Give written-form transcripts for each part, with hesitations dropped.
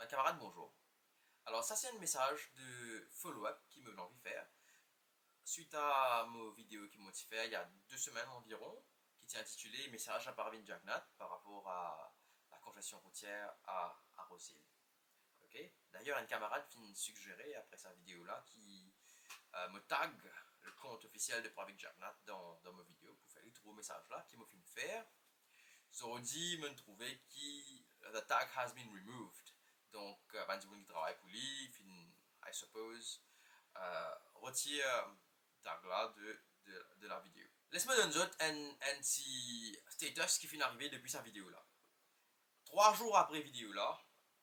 Camarade, bonjour. Alors ça c'est un message de follow-up qui me l'envie faire suite à mes vidéos qui m'ont fait il y a 2 semaines environ, qui était intitulé Message à Parvin Jagnat par rapport à la congestion routière à Rosil. Okay? D'ailleurs, un camarade vient suggérer après sa vidéo là qui me tag le compte officiel de Parvin Jagnat dans mes vidéos pour faire les trois messages là qui me fait faire. Ils dit me trouver qui the tag has been removed. Donc, ben, du monde qui travaille pour lui, I suppose, retire tag là de la vidéo. Laisse-moi donner un petit status qui finit d'arriver depuis sa vidéo là. 3 jours après vidéo là,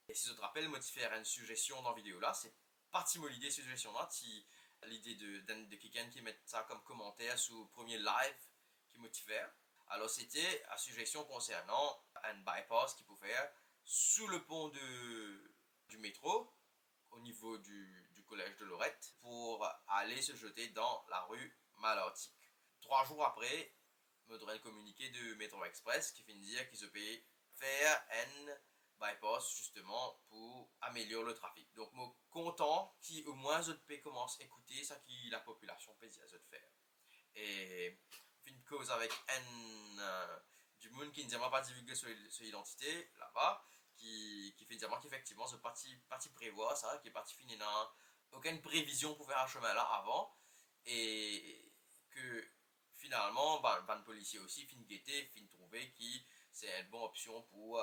et si je te rappelle, moi, faire une suggestion dans la vidéo là, c'est parti mon idée suggestion là, l'idée de quelqu'un qui met ça comme commentaire sous le premier live qui motivait. Alors c'était une suggestion concernant un bypass qu'il pouvait faire sous le pont du métro au niveau du collège de Lorette pour aller se jeter dans la rue Malartic. 3 jours après, me donne un communiqué de Métro Express qui finit de dire qu'ils se payent faire un bypass justement pour améliorer le trafic. Donc, je suis content qu'au moins je peux commencer à écouter ce que la population peut dire de faire. Et une cause avec du monde qui ne dit pas divulguer son identité là-bas, qui fait dire qu'effectivement ce parti prévoit ça, qui est parti finir dans aucune prévision pour faire un chemin là avant, et que finalement, ben policier aussi, fin guetter, fin trouver qui c'est une bonne option pour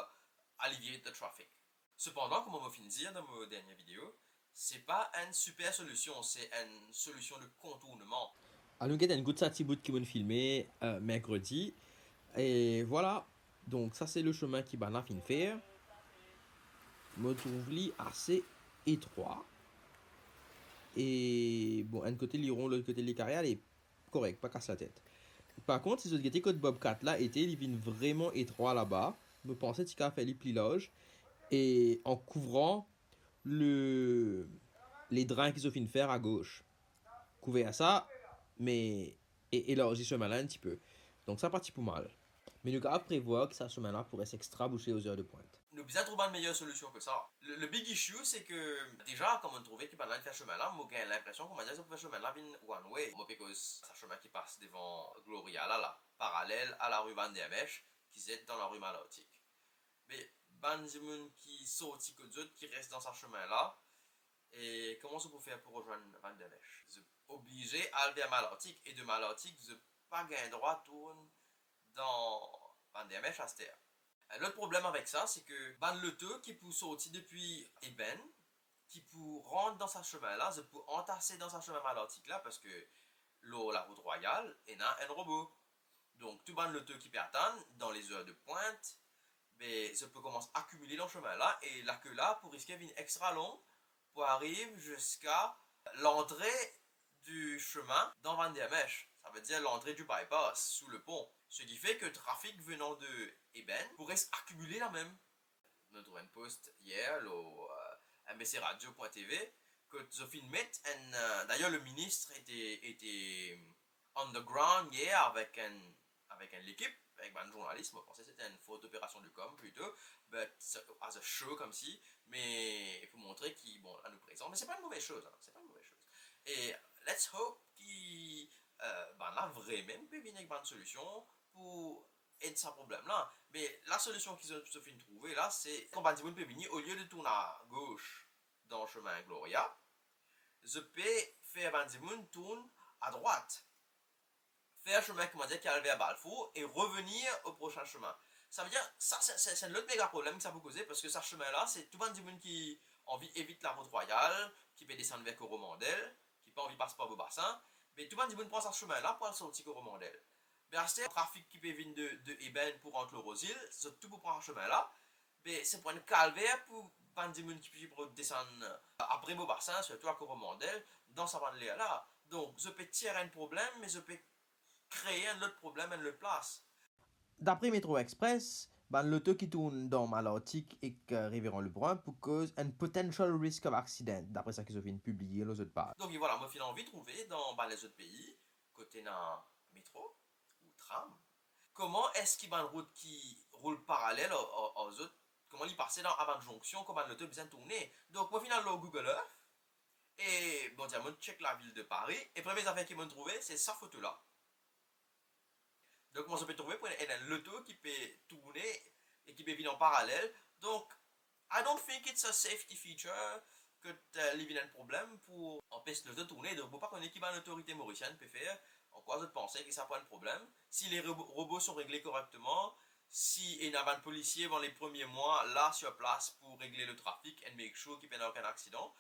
allevier le trafic. Cependant, comme on m'a fini de dire dans ma dernière vidéo, c'est pas une super solution, c'est une solution de contournement. Alors, nous avons un petit bout qui vont filmer mercredi. Et voilà. Donc, ça, c'est le chemin qui va fin faire. Me trouve assez étroit. Et bon, un côté liron, l'autre côté les carrières, est correct, pas casse la tête. Par contre, si vous avez côté Bobcat là, il vient vraiment étroit là-bas. Me pensais qu'il a fait les pliages. Et en couvrant les drains qu'ils ont fin faire à gauche. Couvert ça, mais élargi ce chemin-là un petit peu. Donc ça partit pour mal. Mais nous avons prévoir que ce chemin-là pourrait s'extra boucher aux heures de pointe. Nous avons trouvé une meilleure solution que ça. Le big issue, c'est que déjà, comme on trouvait qu'il n'y a pas de faire chemin là, moi j'ai l'impression qu'on m'a dit que ce chemin là vient one way. Moi, parce que c'est un chemin qui passe devant Gloria là, parallèle à la rue Van der Mesch, qui est dans la rue Malartic. Mais Bandimun qui sortit que d'autres qui restent dans ce chemin là, et comment ça peut faire pour rejoindre Van der Mesch? Vous êtes obligé à aller vers Malartic, et de Malartic, vous n'avez pas gagné droit de tourner dans Van der Mesch à cette terre. L'autre problème avec ça, c'est que ban le taux qui peut sortir depuis Eben, qui peut rentrer dans sa chemin là, je peux entasser dans sa chemin malartique là, parce que la route royale est un robot. Donc tout ban le taux qui peut atteindre dans les heures de pointe, mais ça peut commencer à accumuler dans le chemin là, et la queue là pour risquer une extra longue pour arriver jusqu'à l'entrée du chemin dans Van der Mesch. Ça veut dire l'entrée du bypass sous le pont. Ce qui fait que le trafic venant de Eben pourrait s'accumuler là même. Notre un post hier au mbcradio.tv que Zofine met, d'ailleurs le ministre était on the ground hier avec l'équipe, avec un journaliste. Moi, je pensais que c'était une faute d'opération de com plutôt, but as a show comme si, mais pour montrer qu'il bon, nous présente. Mais c'est pas une mauvaise chose, hein, c'est pas une mauvaise chose. Et let's hope qu'il là vraiment peut venir avec une solution pour aider ce problème là. Mais la solution qu'ils ont fait trouver là, c'est quand Bandimoun peut venir, au lieu de tourner à gauche dans le chemin Gloria, je peux faire Bandimoun tourne à droite, faire un chemin comment dire, qui arrive à Balfour et revenir au prochain chemin. Ça veut dire, ça c'est l'autre méga problème que ça peut causer, parce que ce chemin là, c'est tout le monde qui envie évite la route royale, qui peut descendre vers Coromandel, qui pas envie de passer par vos bassins, mais tout le monde prend ce chemin là pour aller sortir Coromandel. Mais c'est le trafic qui peut venir de Eben pour rentrer au Rosil, c'est tout pour prendre ce chemin là, mais c'est pour un calvaire pour Bandimun qui peut descendre après vos bassins, surtout à Coromandel, dans sa bande là. Donc, je peux tirer un problème, mais je peux créer un autre problème, une autre place. D'après Metro Express, l'auto qui tourne dans Malartic et Révérend Lebrun pour cause un potential risk of accident, d'après ça qu'ils ont publié les autres pages. Donc voilà, moi j'ai envie de trouver dans les autres pays, côté dans métro ou tram, comment est-ce qu'il y a une route qui roule parallèle aux autres comment il passait dans avant jonction, comment l'auto bien tourné. Donc, moi, finalement, Google Earth, et bon, tiens, moi, check la ville de Paris, et première affaire qu'ils m'ont trouvé, c'est sa photo-là. Donc, moi, je peux trouver pour une l'auto qui peut tourner et qui peut venir en parallèle. Donc, I don't think it's a safety feature que tu as un problème pour empêcher l'auto de tourner. Donc, pas qu'on ait l'autorité mauricienne peut faire. En quoi je pensais que ça pas un problème. Si les robots sont réglés correctement, si il y a un policier dans les premiers mois là sur place pour régler le trafic et make sure qu'il n'y ait aucun accident,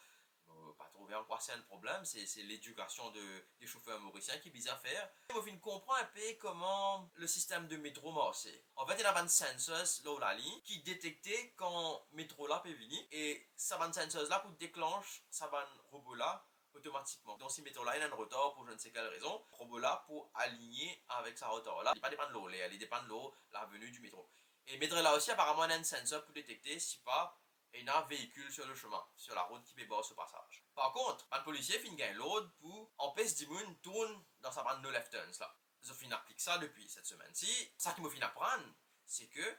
pas trouver en quoi c'est un problème, c'est l'éducation des chauffeurs mauriciens qui est bizarre à faire. Il faut comprendre un peu comment le système de métro marche. En fait, il y a un sensor là où la ligne qui détectait quand métro là peut venir et ça va un sensor là pour déclencher ça va un robot là automatiquement. Donc si métro là il a un retard pour je ne sais quelle raison, robot là pour aligner avec sa retard là, il ne dépend pas de l'eau, il dépend de l'eau, la venue du métro. Et métro là aussi apparemment il a un sensor pour détecter si pas il y a un véhicule sur le chemin, sur la route qui peut bord ce passage. Par contre, un policier finit gagner l'autre pour empêcher Dimoun tourne dans sa bande no left turns là. Je finis applique ça depuis cette semaine-ci. Ça qui me finit apprendre, c'est que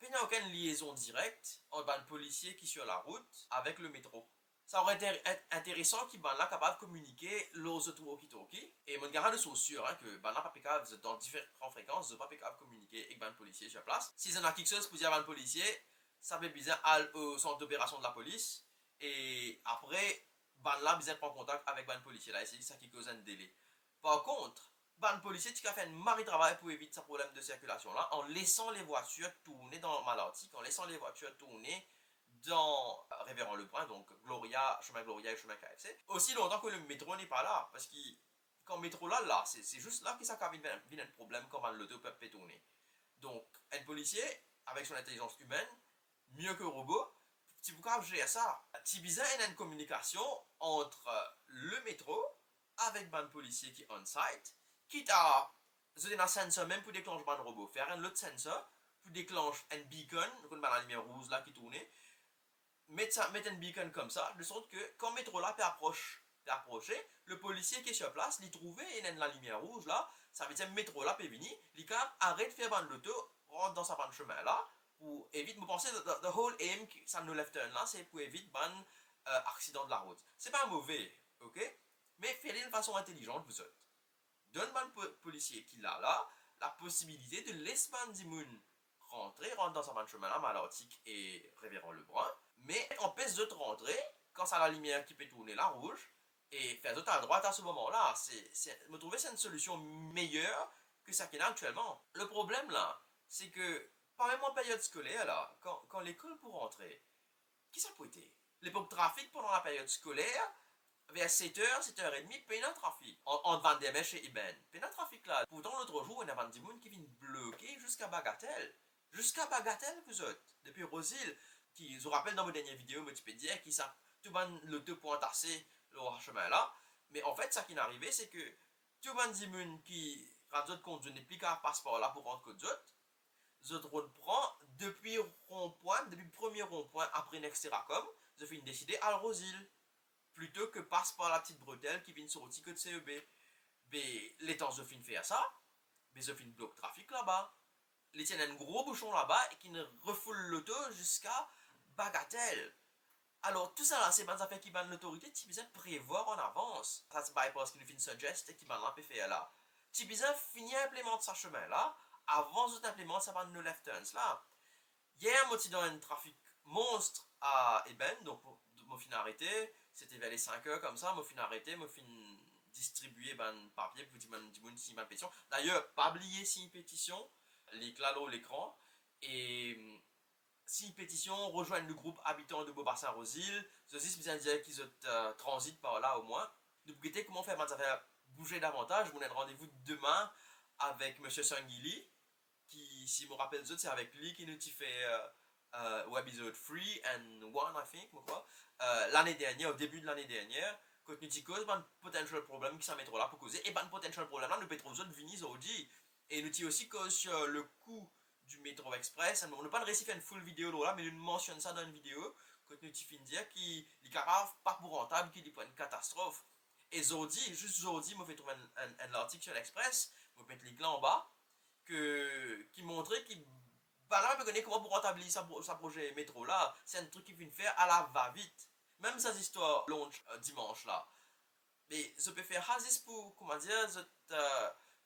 il n'y a aucune liaison directe entre un policier qui est sur la route avec le métro. Ça aurait été intéressant qu'il soit là capable de communiquer aux autres walkie-talkie. Et mon garde sont sûrs hein, que ben là pas capable dans différentes fréquences, ils ne pas capable de communiquer avec un policier sur place. Si c'est a quelque chose pour dire à un policier, ça fait bizarre au centre d'opération de la police et après ban là bizarre prend contact avec ban policier là et c'est ça qui cause un délai. Par contre ban policier tu as fait un mari travail pour éviter ce problème de circulation là en laissant les voitures tourner dans Malartic, en laissant les voitures tourner dans Révérend Lebrun, donc chemin Gloria et chemin KFC, aussi longtemps que le métro n'est pas là parce que quand le métro là c'est juste là que ça vient un problème quand l'auto peut tourner. Donc un policier avec son intelligence humaine mieux que robot, tu peux gérer ça. Tu besoin d'une communication entre le métro avec un policier qui est on-site, quitte à un sensor même pour déclencher un robot, faire un autre sensor pour déclencher un beacon, comme la lumière rouge là qui tourne, mettre un beacon comme ça, de sorte que quand le métro là peut approcher, le policier qui est sur place, il trouve la lumière rouge là, ça veut dire que le métro là peut venir, il arrête de faire l'auto, rentre dans sa bande chemin là, pour éviter, vous pensez, the whole aim, ça nous left turn là, c'est pour éviter un accident de la route. C'est pas mauvais, ok? Mais faites-le de façon intelligente, vous autres. Donne un policier qui l'a là, la possibilité de laisser un dimoun rentre dans sa bande chemin là, Malartic et Révérend Lebrun, mais empêche d'autres rentrer quand ça a la lumière qui peut tourner la rouge et faire d'autres à droite à ce moment-là. Me trouver c'est une solution meilleure que ça qu'il y a actuellement. Le problème là, c'est que pas même en période scolaire, là, quand l'école pour rentrer, qui ça peut être? L'époque trafic pendant la période scolaire, vers 7h, 7h30, peine un trafic. Entre Van der Mesch et Iben. Peine un trafic là. Pourtant, l'autre jour, il y a des gens qui viennent bloquer jusqu'à Bagatelle. Jusqu'à Bagatelle, vous autres. Depuis Rosil, qui, je vous rappelle dans vos dernières vidéos, mais tu peux dire qu'ils savent tout le 2 points tassés, le chemin là. Mais en fait, ça qui est arrivé, c'est que tout le monde qui, quand d'autres compte, je n'ai plus qu'un passeport là pour rentrer que d'autres, je reprends depuis rond-point, depuis le premier rond-point après Nexteracom, je finis décider à Rosil, plutôt que passe par la petite bretelle qui vient sortir que de CEB. Mais les temps je finis faire ça, mais je finis bloc trafic là-bas. Les tiennent un gros bouchon là-bas et qui ne refoule l'auto jusqu'à Bagatelle. Alors tout ça là, c'est des affaires qui ban l'autorité, tu besoin prévoir en avance. Ça c'est bypass qui nous finit suggest et qui ban la faire là. Tu besoin finir implémenter sa chemin là avant de t'implémenter ça ban no left turns là. Hier, moi, dans un trafic monstre à Eben, donc moi fin arrêté, c'était vers les 5h comme ça, moi fin arrêté, moi fin distribuer ben papier pour dire si ma pétition. D'ailleurs, pas oublier si une pétition, l'éclat là l'écran et si une pétition rejoignent le groupe habitant de Beaubassin-Rosil, ceci c'est bien dire qu'ils transitent par là au moins. Donc guettez comment faire ça fait bouger davantage. Je vous ai rendez-vous demain avec Monsieur Sanguili qui, si je me rappelle, c'est avec lui qui nous fait l'épisode 3 and 1, I think, l'année dernière, au début de l'année dernière, quand nous cause un potential problème qui s'en mettra là pour causer, et ben potential problème là, nous pétrons venir aujourd'hui. Et nous aussi cause sur le coût du métro express. On n'a pas réussi à faire une full vidéo là, mais nous mentionne ça dans une vidéo, quand nous fin dire qu'il est capable, pas pour rentable, qu'il est pas une catastrophe. Et aujourd'hui, juste aujourd'hui, je fait trouver un article sur l'Express, je vais mettre le lien en bas, qui montrait qu'il Bah là, je connais comment pour rentabiliser sa projet métro là. C'est un truc qu'il vient faire à la va-vite. Même sa histoire launch dimanche là. Mais je peux faire Hazis pour, comment dire,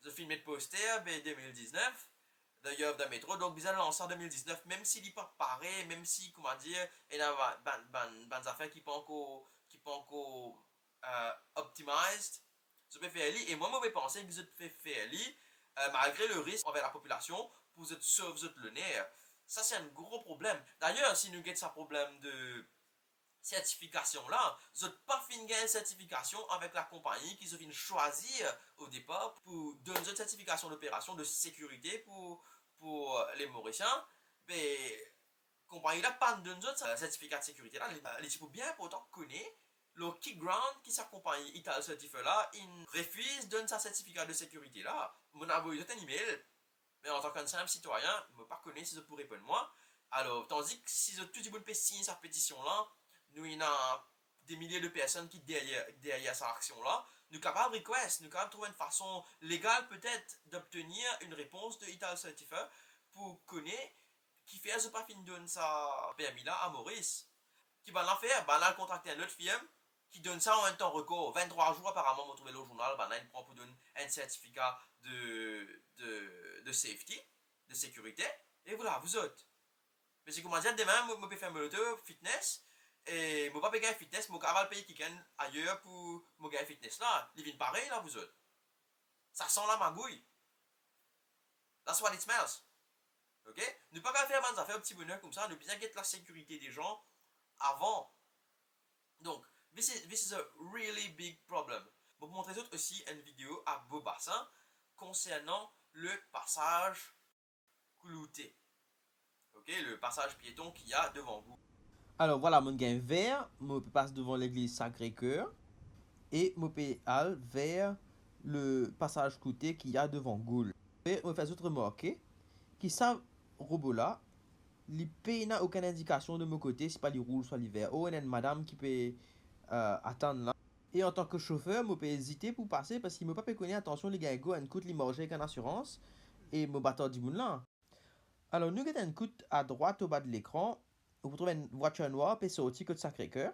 je filmer de poster, ben 2019. D'ailleurs, de métro, donc bizarre lancer en 2019, même s'il n'est pas pareil, même si, comment dire, il y a des affaires qui pas encore optimized, je peux faire et moi, je penser que je peux faire malgré le risque envers la population, pour se sauver le nerf. Ça, c'est un gros problème. D'ailleurs, si nous avons ce problème de certification là, vous n'avez pas fini une certification avec la compagnie qui se vient choisir au départ pour donner une certification d'opération de sécurité pour les Mauriciens. Mais la compagnie là pas de notre certificat de sécurité là, les types bien pourtant connaît le kickground qui s'accompagne Ital Certifié là, il refuse de donner sa certificat de sécurité là. Mon envoyé un email, mais en tant qu'un simple citoyen, je ne pas connaître si je pourrais répondre moi. Alors, tandis que si je tout le monde peut signer sa pétition là, nous il y a des milliers de personnes qui derrière cette action là, nous sommes capables de request, nous sommes capables de trouver une façon légale peut-être d'obtenir une réponse de Ital Certifié pour connaître qui fait ce pas fin donne sa permis là à Maurice. Qui va l'en faire, ben là contracter un autre firme qui donne ça en un temps record, 23 jours apparemment, on trouve le journal, ben là il prend pour donner un certificat de safety, de sécurité, et voilà, vous autres. Mais c'est comment dire, demain, je peux faire un moto fitness, et je ne vais pas payer un fitness, je vais payer quelqu'un ailleurs pour me gagner fitness là. Il vient pareil là, vous autres. Ça sent la magouille. That's what it smells. Ok? Ne pas faire des affaires petit bonheur comme ça, ne bien guetter la sécurité des gens avant. Donc, this is a really big problem. Bon, pour montrer aussi une vidéo à Beaubassin concernant le passage clouté. Ok, le passage piéton qu'il y a devant vous. Alors voilà, mon gain vert, je passe devant l'église Sacré-Cœur et je peux aller vers le passage clouté qu'il y a devant Goul. Et je fais autre remarquer que ça robot là, il n'a aucune indication de mon côté, si pas les rouge soit l'hiver. Oh, il y a une madame qui peut attendre là. Et en tant que chauffeur, je peux hésiter pour passer parce qu'il ne m'a pas connaître attention les gars, go, une coûte les manger avec une assurance et me battre du monde là. Alors, nous avons une coûte à droite au bas de l'écran. Vous trouvez une voiture noire, puis sortir que de Sacré-Cœur.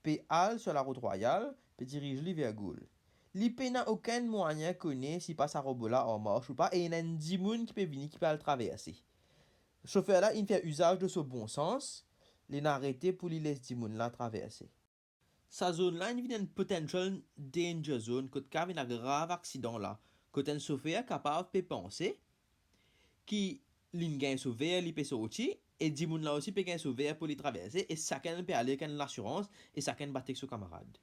Puis al sur la route royale, puis dirige-lui vers Goul. L'IP n'a aucun moyen connu si pas sa robot là en marche ou pas, et il y a une 10 personnes qui peut venir, qui peut le traverser. Le chauffeur là, il fait usage de son bon sens, il a arrêté pour lui laisser 10 personnes là traverser. Sa zone là, il y a une potential danger zone, quand il y a un grave accident là, quand un chauffeur capable de penser, qui l'in gagne sauver, il peut sortir, et 10 personnes là aussi peut gagner sauver pour les traverser, et chacun peut aller avec l'assurance, et chacun battre avec son camarade.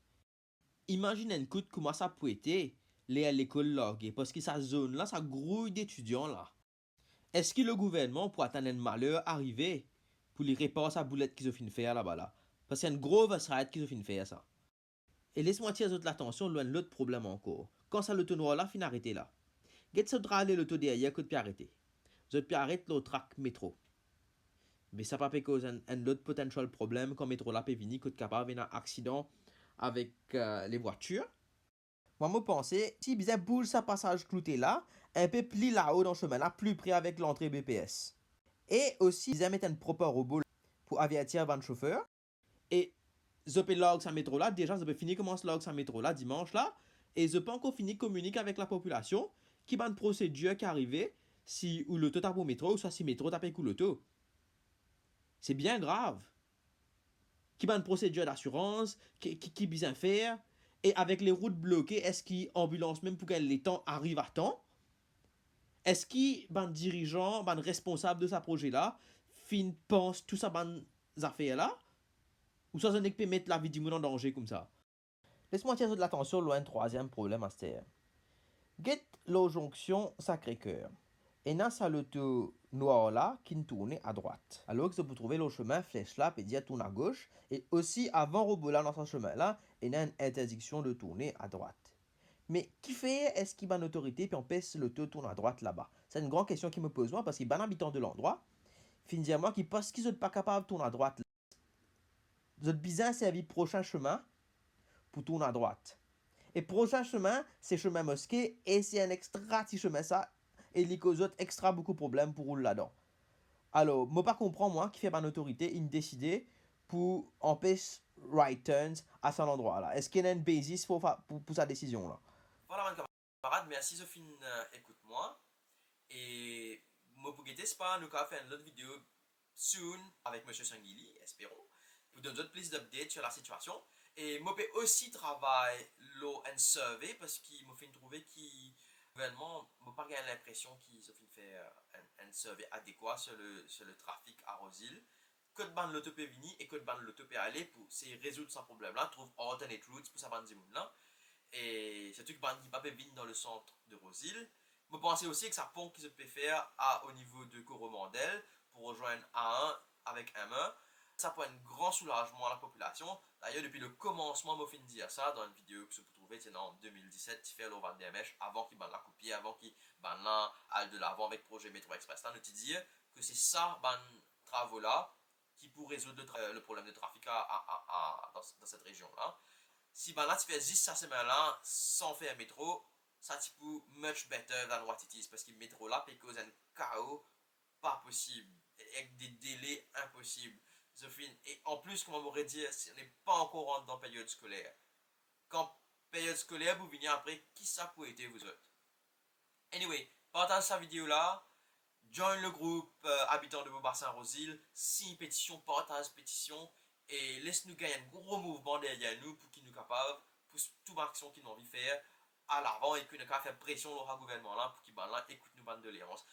Imagine un coup de comment ça peut être, les à l'école loguée, parce que sa zone là, ça grouille d'étudiants là. Est-ce que le gouvernement pour attendre un malheur arriver pour les réparer sa boulette qu'ils ont fini faire là-bas là? Parce que c'est une grosse ride qu'ils ont fini faire ça. Et laisse-moi tirer l'attention loin de l'autre problème encore. Quand ça l'auto noir là, fin arrêter là. Get ça aller l'auto derrière que de puis arrêter. Vous puis arrêter le track métro. Mais ça pas cause un autre potentiel problème quand métro là peut venir que de capable d'un accident avec les voitures. Moi, je pensais, si bien bouge sa passage clouté là, un peu plus là-haut dans le chemin là, plus près avec l'entrée BPS. Et aussi, ils mettent un propre robot pour avertir avant le chauffeur. Et je peux log sa métro là, déjà, je peux finir comment log sa métro là, dimanche là. Et je peux encore finir communiquer avec la population qui va une procédure qui arrive si ou l'auto tape au métro, ou soit si métro tape avec l'auto. C'est bien grave. Qui va une procédure d'assurance, qui bien faire. Et avec les routes bloquées, est-ce qu'une ambulance, même pour qu'elle les temps, arrive à temps? Est-ce qu'un dirigeant, un responsable de ce projet-là, pense tout ça, ban affaires-là? Ou ça, ça n'est que peut mettre la vie du monde en danger comme ça? Laisse-moi tirer de l'attention loin un troisième problème à cette. Get la jonction Sacré-Cœur. Et dans sa l'auto noir là qui tourne à droite. Alors que vous trouvez le chemin flèche là, et dire tourne à gauche. Et aussi avant robot là dans ce chemin là, il y a une interdiction de tourner à droite. Mais qui fait est-ce qu'il y a une autorité puis empêche l'auto tourne à droite là-bas? C'est une grande question qui me pose moi parce qu'il y a un habitant de l'endroit. Fin dire moi qui pense qu'ils sont pas capables de tourner à droite. Vous êtes bizarre servi prochain chemin pour tourner à droite. Et prochain chemin, c'est chemin mosquée et c'est un extra petit chemin ça. Et les cause extra beaucoup de problèmes pour rouler là-dedans. Alors, moi pas comprends, moi, qui fait par autorité, il décidé pour empêcher right turns à cet endroit-là. Est-ce qu'il y a une basis pour sa décision-là? Voilà, mon camarade, merci Sophine, écoute-moi. Et moi, pour guetter, c'est pas nous avons fait une autre vidéo soon avec Monsieur Sanguili, espérons, pour donner d'autres plus d'updates sur la situation. Et moi, peux aussi travailler l'eau and survey parce qu'il m'a fait trouver qu'il gouvernement m'a pas gagné l'impression qu'ils ont fait un survey adéquat sur le trafic à Rosil. Code ban l'auto peut venir et code ban l'auto peut aller pour résoudre ce problème-là, trouve alternate routes pour sa bande de là. Et c'est tout que bande qui pas venir dans le centre de Rosil. Je pensais aussi que ça pont qui se peut faire au niveau de Coromandel pour rejoindre A1 avec M1. Ça peut être un grand soulagement à la population. D'ailleurs, depuis le commencement, je me dire ça dans une vidéo que je peux trouver, c'est en 2017, qui fait l'Oval des Mèches, avant qu'il banne la copie, avant qu'il banne là, aille de l'avant avec le projet Métro Express. Là, nous te dire que c'est ça, ban travaux là, qui pourrait résoudre le problème de trafic dans cette région-là. Si ben là tu fais juste ça semaine-là sans faire un métro, ça tu peux much better than what it is parce que le métro là peut causer un chaos pas possible avec des délais impossibles. Et en plus, comme on m'aurait dit, on n'est pas encore rentré dans la période scolaire. Quand période scolaire, vous venez après, qui ça peut être vous autres? Anyway, partage sa vidéo là. Join le groupe Habitants de Beaubassin-Rosil. Signe pétition, partage pétition. Et laisse-nous gagner un gros mouvement derrière nous pour qu'ils nous capables, pour toute action qu'ils ont envie de faire à l'avant et qu'ils nous faire pression au gouvernement là pour qu'ils écoutent nous bande de léance.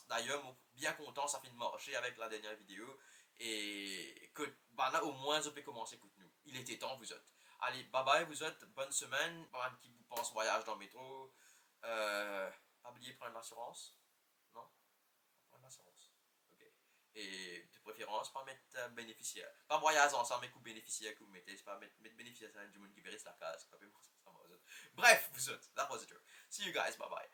D'ailleurs, bien content, ça fait de marcher avec la dernière vidéo. Et que là, au moins, je peux commencer à écouter nous. Il était temps, vous autres. Allez, bye bye, vous autres. Bonne semaine. Qui vous pense voyage dans le métro. Pas oublier de prendre l'assurance. Non? Prendre l'assurance. Ok. Et de préférence, pas mettre bénéficiaire. Pas voyage ensemble, mais coup bénéficiaire que vous mettez. C'est pas mettre bénéficiaire, c'est du monde qui vérifie la case. Bref, vous autres. That was it. See you guys. Bye bye.